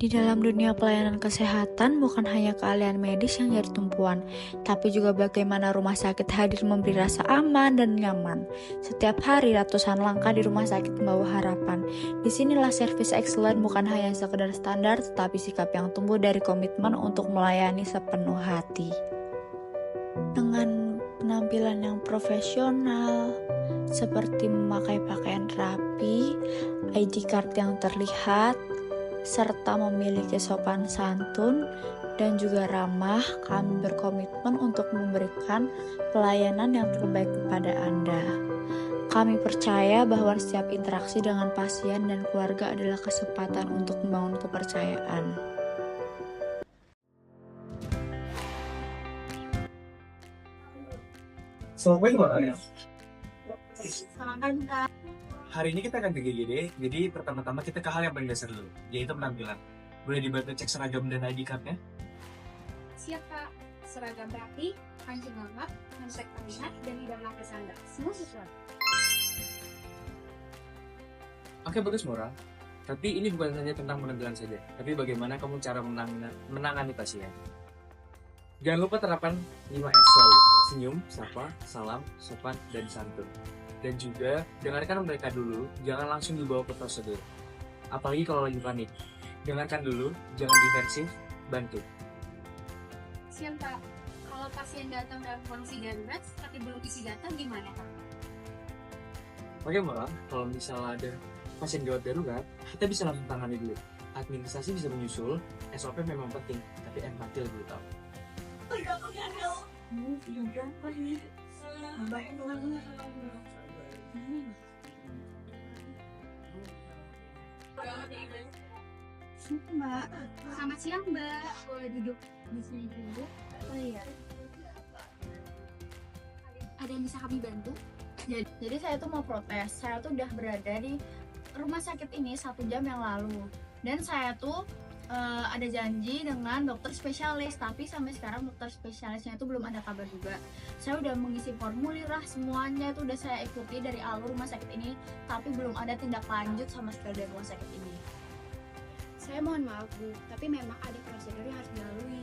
Di dalam dunia pelayanan kesehatan, bukan hanya keahlian medis yang jadi tumpuan, tapi juga bagaimana rumah sakit hadir memberi rasa aman dan nyaman. Setiap hari, ratusan langkah di rumah sakit membawa harapan. Disinilah service excellent bukan hanya sekedar standar, tetapi sikap yang tumbuh dari komitmen untuk melayani sepenuh hati. Dengan penampilan yang profesional, seperti memakai pakaian rapi, ID card yang terlihat, serta memiliki sopan santun dan juga ramah, kami berkomitmen untuk memberikan pelayanan yang terbaik kepada Anda. Kami percaya bahwa setiap interaksi dengan pasien dan keluarga adalah kesempatan untuk membangun kepercayaan. Selamat pagi, Mbak. Selamat Kak. Hari ini kita akan ke GGD, jadi pertama-tama kita ke hal yang paling dasar dulu, yaitu penampilan. Boleh dibantu cek seragam dan ID card-nya? Siap Kak, seragam rapi, kancing lengkap, handset terlihat, dan tidak memakai sandal. Semua sesuai. Oke, bagus, Mora. Tapi ini bukan hanya tentang penampilan saja, tapi bagaimana kamu cara menangani pasien. Jangan lupa terapkan 5S selalu. Senyum, sapa, salam, sopan, dan santun. Dan juga, dengarkan mereka dulu, jangan langsung dibawa ke prosedur. Apalagi kalau lagi panik. Dengarkan dulu, jangan defensif, bantu. Siap Kak, kalau pasien datang dalam kondisi darurat, tapi belum isi data, gimana Kak? Bagaimana kalau misalnya ada pasien gawat darurat, kita bisa langsung tangani dulu. Administrasi bisa menyusul, SOP memang penting, tapi empati lebih utama. Mbak, selamat siang Mbak. Boleh duduk di sini dulu? Oh iya. Ada yang bisa kami bantu? Jadi saya tuh mau protes, saya tuh udah berada di rumah sakit ini 1 jam yang lalu. Dan saya tuh ada janji dengan dokter spesialis, tapi sampai sekarang dokter spesialisnya itu belum ada kabar juga. Saya udah mengisi formulir lah, semuanya itu udah saya ikuti dari alur rumah sakit ini, tapi belum ada tindak lanjut sama sekali dari rumah sakit ini. Saya mohon maaf Bu, tapi memang ada prosedur yang harus dilalui.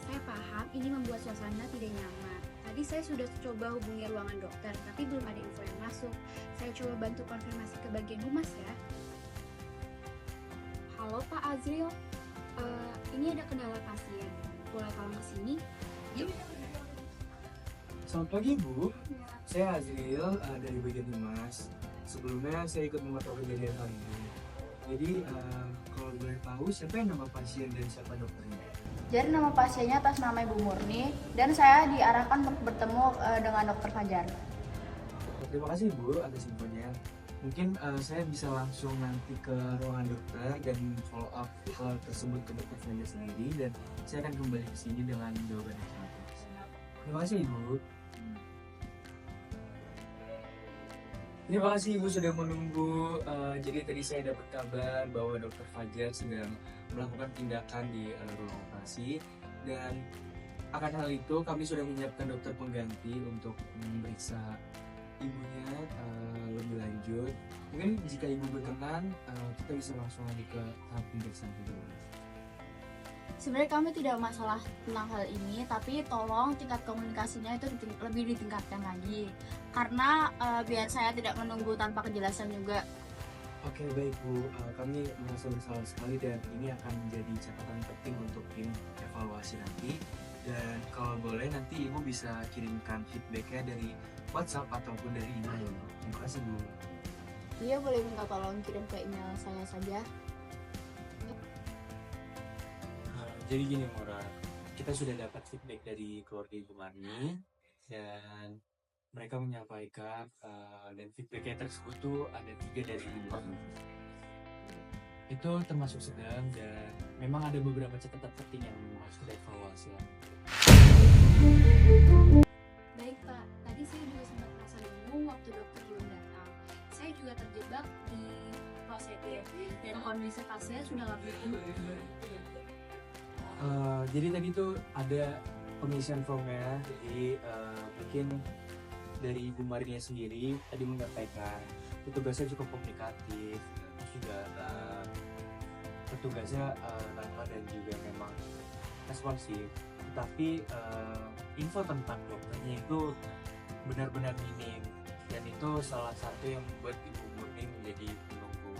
Saya paham ini membuat suasana tidak nyaman. Tadi saya sudah coba hubungi ruangan dokter, tapi belum ada info yang masuk. Saya coba bantu konfirmasi ke bagian humas ya. Halo Pak Azril, ini ada kendala pasien. Boleh tolong ke sini? Yuk. Selamat pagi, Bu. Saya Azril dari bagian humas. Sebelumnya saya ikut memantau kejadian hal ini. Jadi, kalau boleh tahu siapa yang nama pasien dan siapa dokternya? Jadi nama pasiennya atas nama Ibu Murni, dan saya diarahkan untuk bertemu dengan dokter Fajar. Terima kasih, Bu, atas infonya. Mungkin saya bisa langsung nanti ke ruangan dokter dan follow up hal tersebut ke dokter Fajar sendiri, dan saya akan kembali ke sini dengan jawaban yang sangat jelas. Terima kasih, Ibu. Terima kasih Ibu sudah menunggu. Jadi tadi saya dapat kabar bahwa Dokter Fajar sedang melakukan tindakan di ruang operasi, dan akan hal itu kami sudah menyiapkan dokter pengganti untuk memeriksa ibunya lebih lanjut. Mungkin jika Ibu berkenan, kita bisa langsung lagi ke tahap pemeriksaan dulu. Sebenarnya kami tidak masalah tentang hal ini, tapi tolong tingkat komunikasinya itu lebih ditingkatkan lagi, karena biar saya tidak menunggu tanpa kejelasan juga. Oke, baik Bu, kami merasa bersalah sekali dan ini akan menjadi catatan penting untuk tim evaluasi nanti. Dan kalau boleh nanti Ibu bisa kirimkan feedbacknya dari WhatsApp ataupun dari email. Terima kasih Bu. Dia boleh minta tolong kirim ke email saya saja. Jadi gini Mora, kita sudah dapat feedback dari keluarga Ibu Marni dan mereka menyampaikan dan feedbacknya tersebut tuh ada 3 dari 5. Itu termasuk sedang dan memang ada beberapa catatan penting yang harus kita evaluasi lah. Baik Pak, tadi saya juga sempat merasa bingung waktu dokter belum datang. Saya juga terjebak di prosedur dan kondisi pasien sudah lebih Jadi tadi tuh ada pengisian formnya, jadi mungkin dari Ibu Marinya sendiri tadi menyampaikan tugasnya cukup komplikatif, terus juga petugasnya ramah dan juga memang responsif, tetapi info tentang dokternya itu benar-benar minim, dan itu salah satu yang membuat Ibu Murni menjadi menunggu.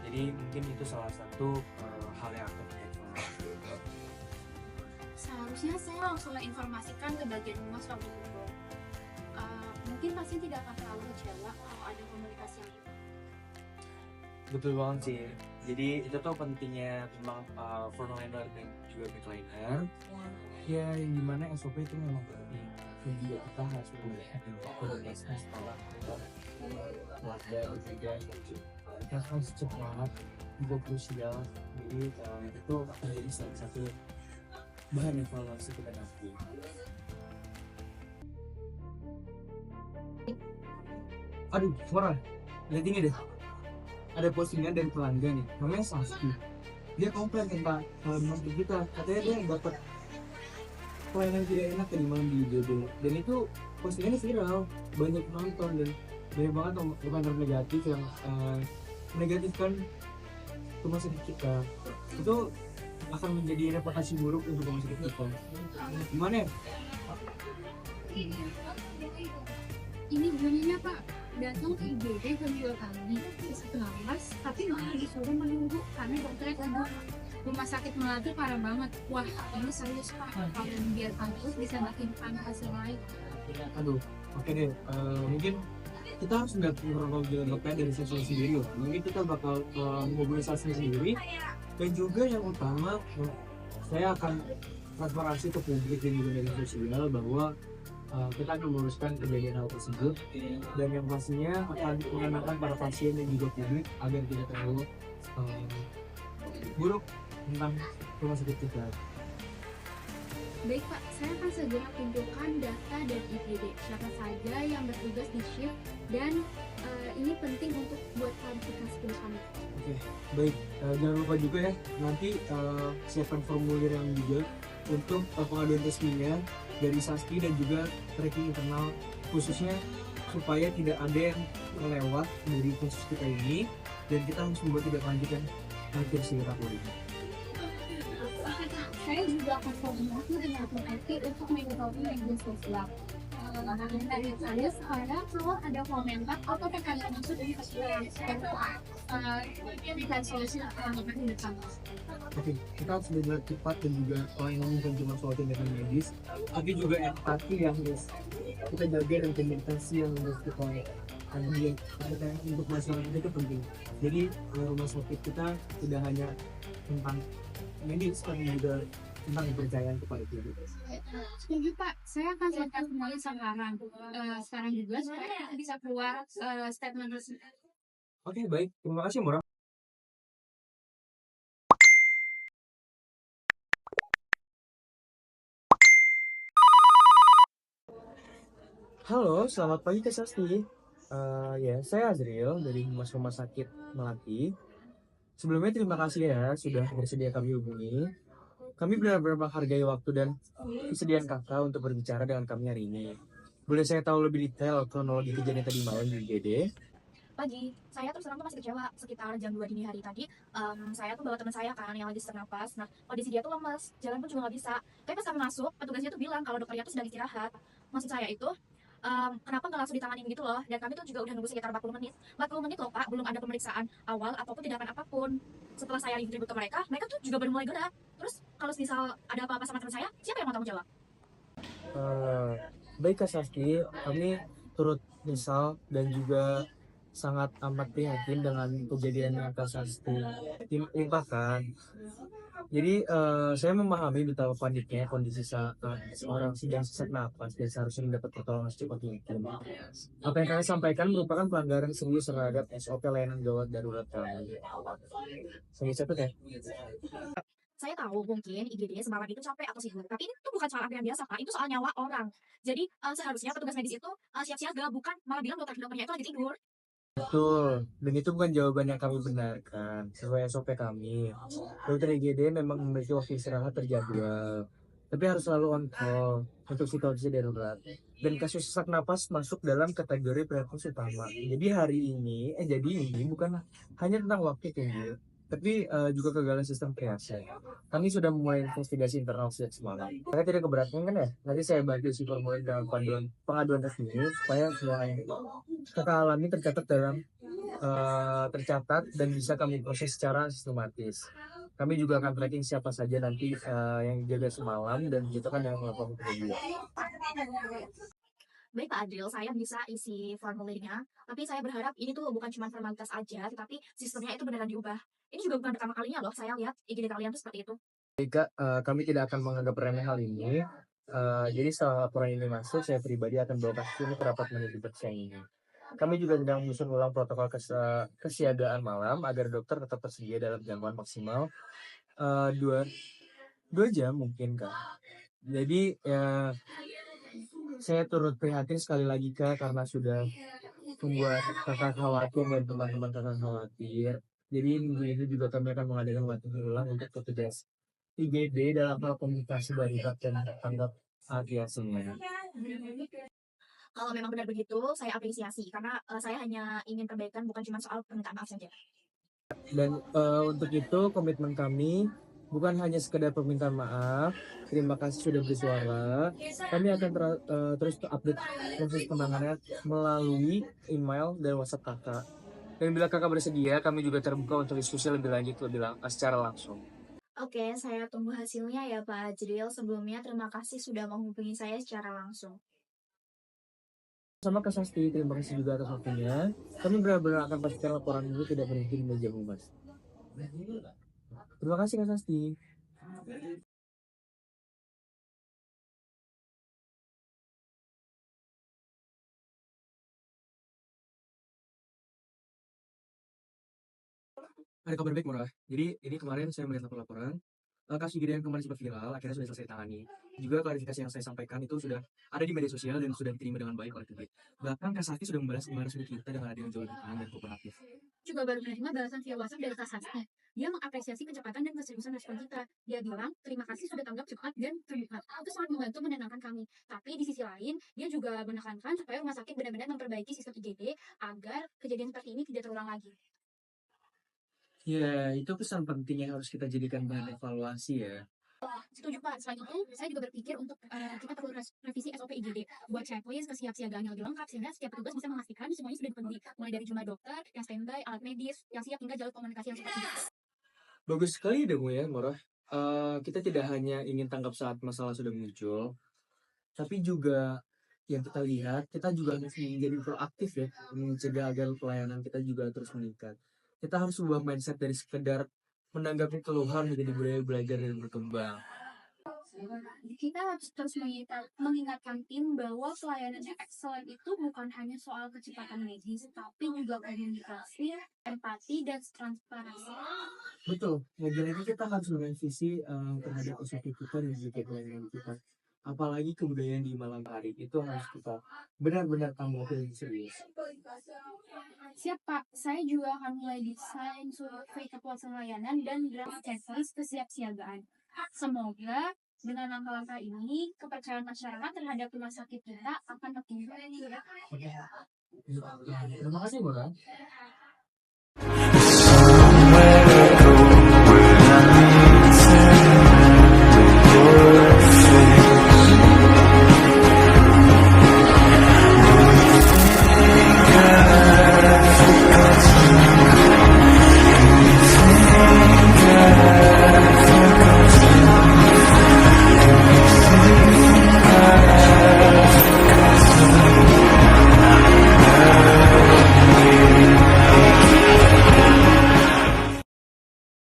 Jadi mungkin itu salah satu hal yang akan kita evaluasi. Seharusnya saya langsung informasikan ke bagian humas waktu itu. Mungkin pasien tidak akan terlalu kecewa kalau ada komunikasi yang itu. Betul banget sih. Jadi itu tuh pentingnya memang frontliner dan juga backliner. Ya yang dimana SOP itu memang penting. Dan juga kita harus melihat koordinasi setelah warga juga. Kita harus cepat, juga krusial. Jadi itu menjadi salah satu bahan evaluasi kita nanti. Aduh, Mora, lihat ini deh. Ada postingan dari pelanggan nih, namanya Sasti. Dia komplain tentang masjid kita. Katanya dia dapat pelayanan tidak enak tadi malam di IGD. Dan itu postingannya viral, banyak nonton dan banyak banget komentar negatif yang menegatifkan rumah sakit kita. Itu akan menjadi reputasi buruk untuk rumah sakit kita. Gimana ya? Ini gimana Pak? Datang ke IGD kedua kali, selaras, tapi malah disuruh menunggu karena dokternya sibuk. Rumah sakit Melati parah banget. Wah, ini serius Pak. Kalau dibiarkan terus bisa makin panas hasil lain. Aduh, oke deh. Mungkin kita harus nggak kronologi dokter dari sesi sendiri loh. Mungkin kita bakal mobilisasi sendiri. Dan juga yang utama, saya akan transparansi ke publik dan juga media sosial bahwa kita akan meluruskan kejadian hal tersebut, dan yang pastinya akan mengenalkan para pasien dan juga publik agar tidak terlalu buruk tentang rumah sakit kita. Baik Pak, saya akan segera kumpulkan data dari IGD, siapa saja yang bertugas di shift, dan ini penting untuk buat klarifikasi ke kami. Oke, baik. Jangan lupa juga ya, nanti siapkan formulir yang juga untuk pengaduan resminya dari Sasti dan juga tracking internal, khususnya supaya tidak ada yang terlewat dari kasus kita ini, dan kita harus membuat tidak lanjut yang hampir segera pulih. Saya juga akan koordinasi dengan tim IT untuk mengetahui media sosial. Dari saya sekarang kalau ada komentar atau tekanan maksud dari pasien dan solusi langkah ke depan. Oke, kita harus benar cepat dan juga pelayanan bukan cuma soal tindakan medis, tapi juga empati yang harus kita jaga dan komunikasi yang harus kita untuk masyarakat itu penting. Jadi rumah sakit kita tidak hanya tentang medis, tapi juga tentang kepercayaan kepada publik. Setuju Pak, saya akan siapkan kembali sekarang juga supaya bisa keluar statement resmi. Oke, baik. Terima kasih, Mora. Halo, selamat pagi Kak Sasti. Ya, saya Azril dari Humas Rumah Sakit Melati. Sebelumnya terima kasih ya sudah bersedia kami hubungi. Kami benar-benar menghargai waktu dan kesediaan kakak untuk berbicara dengan kami hari ini. Boleh saya tahu lebih detail kronologi kejadian tadi malam di IGD? Pagi, saya tuh tuh masih kecewa. Sekitar jam 2 dini hari tadi, saya tuh bawa teman saya kan yang lagi sesak napas. Nah, kondisi dia tuh lemes, jalan pun juga nggak bisa. Tapi pas kami masuk, petugasnya tuh bilang kalau dokternya tuh sedang istirahat. Maksud saya itu, kenapa nggak langsung ditanganin gitu loh. Dan kami tuh juga udah nunggu sekitar 40 menit. 40 menit loh Pak, belum ada pemeriksaan awal ataupun tindakan apapun. Setelah saya ribut ke mereka tuh juga baru mulai gerak. Terus kalau misal ada apa-apa sama teman saya, siapa yang mau tanggung jawab? Baik Kak Sasti, kami turut misal dan juga sangat amat prihatin dengan kejadian yang Kak Sasti timpakan. Jadi saya memahami betapa paniknya kondisi saat seorang sedang sesak napas dan seharusnya mendapat pertolongan secepat mungkin. Apa yang kami sampaikan merupakan pelanggaran serius terhadap SOP layanan gawat darurat kami. Saya capek ya? Saya tahu mungkin IGD semalam itu capek atau sibuk, tapi ini tuh bukan soal antrian biasa Pak, itu soal nyawa orang. Jadi seharusnya petugas medis itu siap siaga, bukan malah bilang dokternya itu lagi tidur. Betul, dan itu bukan jawaban yang kami benarkan. Sesuai SOP kami, dokter IGD memang memiliki waktu istirahat terjadwal, tapi harus selalu on call untuk situasi darurat. Dan kasus sesak napas masuk dalam kategori prioritas utama. Jadi ini bukan hanya tentang waktu tunggu, tapi juga kegagalan sistem triase. Kami sudah mulai investigasi internal sejak semalam. Saya tidak keberatan kan ya? Nanti saya bantu si formulir dalam pengaduan resmi supaya semua yang kakak alami tercatat dan bisa kami proses secara sistematis. Kami juga akan tracking siapa saja nanti yang jaga semalam dan kita kan yang melakukan kemudian. Baik Pak Adril, saya bisa isi formulirnya, tapi saya berharap ini tuh bukan cuma formalitas aja, tetapi sistemnya itu beneran diubah. Ini juga bukan pertama kalinya loh saya lihat IGD kalian tuh seperti itu. Kami tidak akan menganggap remeh hal ini. Jadi setelah laporan ini masuk, saya pribadi akan bawa kasus ini ke rapat manajemen siang ini. Kami juga sedang menyusun ulang protokol kesiagaan malam agar dokter tetap tersedia dalam jangkauan maksimal dua jam mungkin Kak. Jadi ya saya turut prihatin sekali lagi Kak karena sudah membuat kakak khawatir dan teman-teman kakak khawatir. Jadi minggu ini juga kami akan mengadakan latihan ulang untuk petugas IGD dalam hal komunikasi barikat dan tanggap aviasinya. Kalau memang benar begitu, saya apresiasi karena saya hanya ingin perbaikan bukan cuma soal permintaan maaf saja. Dan untuk itu komitmen kami bukan hanya sekedar permintaan maaf. Terima kasih sudah bersuara. Kami akan terus update proses penanganannya melalui email dan WhatsApp kakak. Dan bila kakak bersedia, kami juga terbuka untuk diskusi lebih lanjut secara langsung. Oke, saya tunggu hasilnya ya Pak Adril. Sebelumnya terima kasih sudah menghubungi saya secara langsung. Sama Kak Sasti, terima kasih juga atas waktunya. Kami benar-benar akan pastikan laporan ini tidak berhenti di meja humas. Terima kasih Kak Sasti. Ada kabar baik Murah. Jadi ini kemarin saya melihat laporan. Kasus IGD yang kemarin sempat viral akhirnya sudah selesai tangani. Juga klarifikasi yang saya sampaikan itu sudah ada di media sosial dan sudah diterima dengan baik oleh publik. Bahkan Kak Sasti sudah membalas kemarin kita dengan ada yang jauh lebih tenang dan kooperatif. Juga baru menerima balasan via WhatsApp dari Kak Sakti. Dia mengapresiasi kecepatan dan keseriusan respon kita. Dia bilang, terima kasih sudah tanggap cepat dan terbuka. Itu sangat membantu menenangkan kami. Tapi di sisi lain, dia juga menekankan supaya rumah sakit benar-benar memperbaiki sistem IGD agar kejadian seperti ini tidak terulang lagi. Ya, itu pesan penting yang harus kita jadikan bahan evaluasi ya. Setuju Pak. Selain itu, saya juga berpikir untuk kita perlu revisi SOP IGD, buat checklist kesiapsiagaan yang lebih lengkap sehingga setiap petugas bisa memastikan semuanya sudah dipenuhi, mulai dari jumlah dokter, yang standby, alat medis, yang siap hingga jalur komunikasi yang seperti itu. Bagus sekali demo ya, Murah. Kita tidak hanya ingin tanggap saat masalah sudah muncul, tapi juga yang kita lihat, kita juga harus menjadi proaktif ya, mencegah agar pelayanan kita juga terus meningkat. Kita harus ubah mindset dari sekedar menanggapi keluhan menjadi budaya belajar dan berkembang. Kita harus terus mengingatkan tim bahwa pelayanan yang excellent itu bukan hanya soal kecepatan medis, tapi juga komunikasi, empati, dan transparansi. Betul, lagi-lagi kita harus merevisi terhadap SOP kita dan juga pelayanan kita. Apalagi kebudayaan di malam hari itu harus kita benar-benar tanggapin serius. Siap Pak, saya juga akan mulai desain survei kepuasan layanan dan draft checklist kesiapsiagaan. Semoga dengan langkah-langkah ini, kepercayaan masyarakat terhadap rumah sakit kita akan makin baik. Terima kasih, Murah.